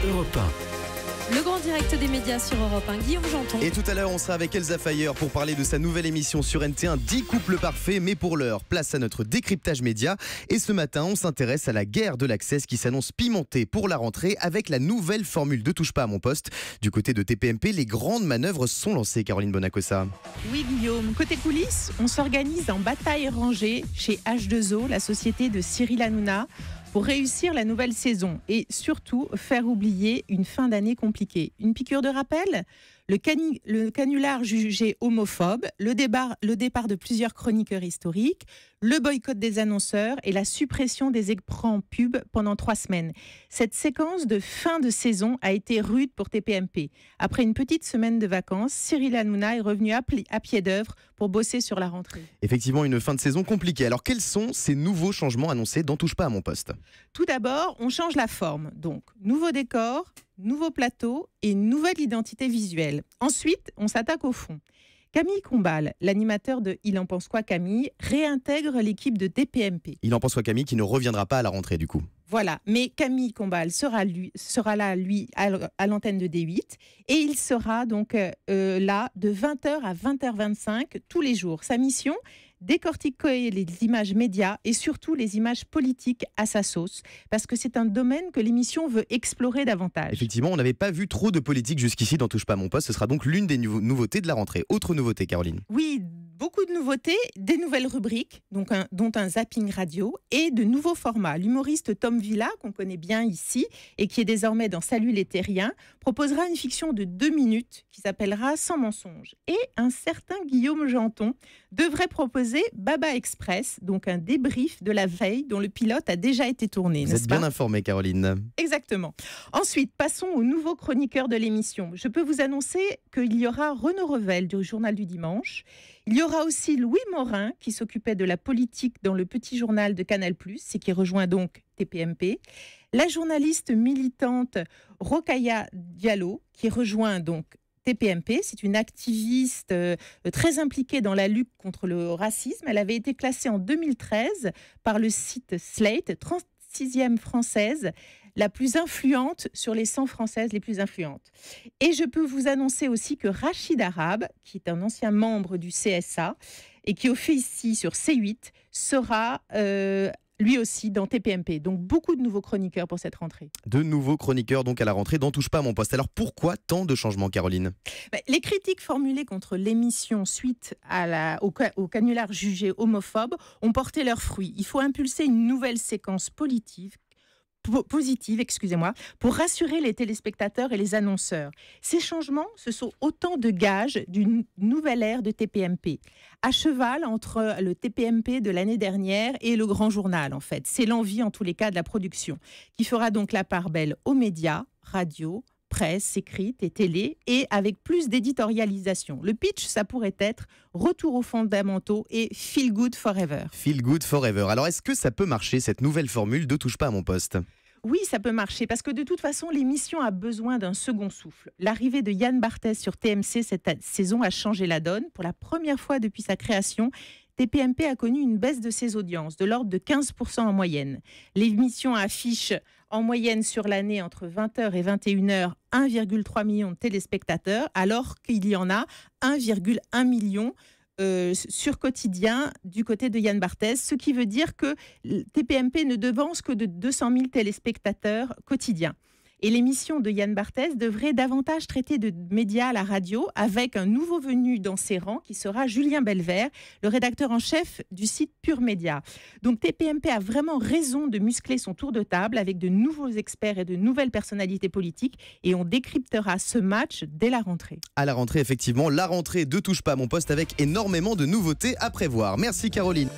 Europe 1. Le grand direct des médias sur Europe 1, Guillaume Janton. Et tout à l'heure, on sera avec Elsa Fayer pour parler de sa nouvelle émission sur NT1, 10 couples parfaits. Mais pour l'heure, place à notre décryptage média. Et ce matin, on s'intéresse à la guerre de l'Access qui s'annonce pimentée pour la rentrée avec la nouvelle formule de Touche pas à mon poste. Du côté de TPMP, les grandes manœuvres sont lancées, Caroline Bonacossa. Oui Guillaume, côté coulisses, on s'organise en bataille rangée chez H2O, la société de Cyril Hanouna, pour réussir la nouvelle saison et surtout faire oublier une fin d'année compliquée. Une piqûre de rappel ? Le canular jugé homophobe, le départ de plusieurs chroniqueurs historiques, le boycott des annonceurs et la suppression des écrans pub pendant 3 semaines. Cette séquence de fin de saison a été rude pour TPMP. Après une petite semaine de vacances, Cyril Hanouna est revenu à pied d'œuvre pour bosser sur la rentrée. Effectivement, une fin de saison compliquée. Alors, quels sont ces nouveaux changements annoncés dans Touche pas à mon poste ? Tout d'abord, on change la forme. Donc, nouveau décor, nouveau plateau et nouvelle identité visuelle. Ensuite, on s'attaque au fond. Camille Combal, l'animateur de Il en pense quoi Camille, réintègre l'équipe de TPMP. Il en pense quoi Camille qui ne reviendra pas à la rentrée du coup. Voilà, mais Camille Combal sera là, à l'antenne de D8 et il sera donc là de 20h à 20h25 tous les jours. Sa mission, décortiquer les images médias et surtout les images politiques à sa sauce, parce que c'est un domaine que l'émission veut explorer davantage. Effectivement, on n'avait pas vu trop de politique jusqu'ici dans Touche pas à mon poste. Ce sera donc l'une des nouveautés de la rentrée. Autre nouveauté, Caroline ? Oui, beaucoup de nouveautés, des nouvelles rubriques, dont un zapping radio et de nouveaux formats. L'humoriste Tom Villa, qu'on connaît bien ici et qui est désormais dans Salut les Terriens, proposera une fiction de 2 minutes qui s'appellera Sans mensonge. Et un certain Guillaume Janton devrait proposer Baba Express, donc un débrief de la veille dont le pilote a déjà été tourné. Vous êtes bien informée, Caroline. Exactement. Ensuite, passons au nouveau chroniqueur de l'émission. Je peux vous annoncer qu'il y aura Renaud Revel du Journal du Dimanche. Il y aura aussi Louis Morin qui s'occupait de la politique dans le petit journal de Canal+, et qui rejoint donc TPMP. La journaliste militante Rokhaya Diallo qui rejoint donc TPMP, c'est une activiste très impliquée dans la lutte contre le racisme. Elle avait été classée en 2013 par le site Slate, 36e française, la plus influente sur les 100 françaises les plus influentes. Et je peux vous annoncer aussi que Rachid Arabe, qui est un ancien membre du CSA et qui officie sur C8, sera lui aussi dans TPMP. Donc beaucoup de nouveaux chroniqueurs pour cette rentrée. De nouveaux chroniqueurs donc à la rentrée dans Touche pas à mon poste. Alors pourquoi tant de changements, Caroline ? Les critiques formulées contre l'émission suite au canular jugé homophobe ont porté leurs fruits. Il faut impulser une nouvelle séquence positive, pour rassurer les téléspectateurs et les annonceurs. Ces changements, ce sont autant de gages d'une nouvelle ère de TPMP, à cheval entre le TPMP de l'année dernière et le Grand Journal, en fait. C'est l'envie, en tous les cas, de la production, qui fera donc la part belle aux médias, radio, presse écrite et télé, et avec plus d'éditorialisation. Le pitch, ça pourrait être retour aux fondamentaux et feel good forever. Feel good forever. Alors est-ce que ça peut marcher, cette nouvelle formule de Touche pas à mon poste ? Oui, ça peut marcher, parce que de toute façon, l'émission a besoin d'un second souffle. L'arrivée de Yann Barthès sur TMC cette saison a changé la donne. Pour la première fois depuis sa création, TPMP a connu une baisse de ses audiences, de l'ordre de 15% en moyenne. L'émission affiche en moyenne sur l'année entre 20h et 21h 1,3 million de téléspectateurs, alors qu'il y en a 1,1 million sur quotidien du côté de Yann Barthès, ce qui veut dire que TPMP ne devance que de 200 000 téléspectateurs quotidiens. Et l'émission de Yann Barthès devrait davantage traiter de médias à la radio, avec un nouveau venu dans ses rangs qui sera Julien Belvert, le rédacteur en chef du site Pure Média. Donc TPMP a vraiment raison de muscler son tour de table avec de nouveaux experts et de nouvelles personnalités politiques, et on décryptera ce match dès la rentrée. À la rentrée, effectivement, la rentrée de Touche pas à mon poste avec énormément de nouveautés à prévoir. Merci Caroline.